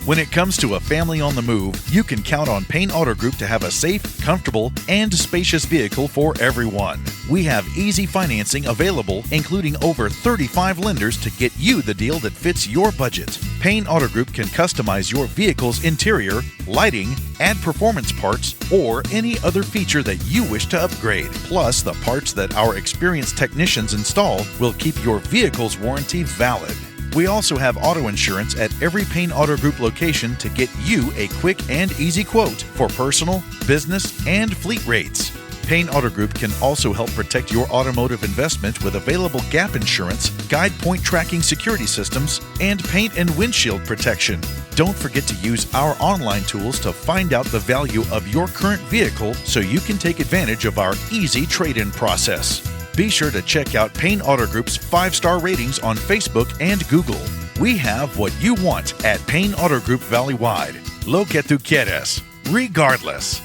When it comes to a family on the move, you can count on Payne Auto Group to have a safe, comfortable, and spacious vehicle for everyone. We have easy financing available, including over 35 lenders to get you the deal that fits your budget. Payne Auto Group can customize your vehicle's interior, lighting, add performance parts, or any other feature that you wish to upgrade. Plus, the parts that our experienced technicians install will keep your vehicle's warranty valid. We also have auto insurance at every Payne Auto Group location to get you a quick and easy quote for personal, business, and fleet rates. Payne Auto Group can also help protect your automotive investment with available gap insurance, guide point tracking security systems, and paint and windshield protection. Don't forget to use our online tools to find out the value of your current vehicle so you can take advantage of our easy trade-in process. Be sure to check out Payne Auto Group's 5-star ratings on Facebook and Google. We have what you want at Payne Auto Group Valley-wide. Lo que tú quieres, regardless.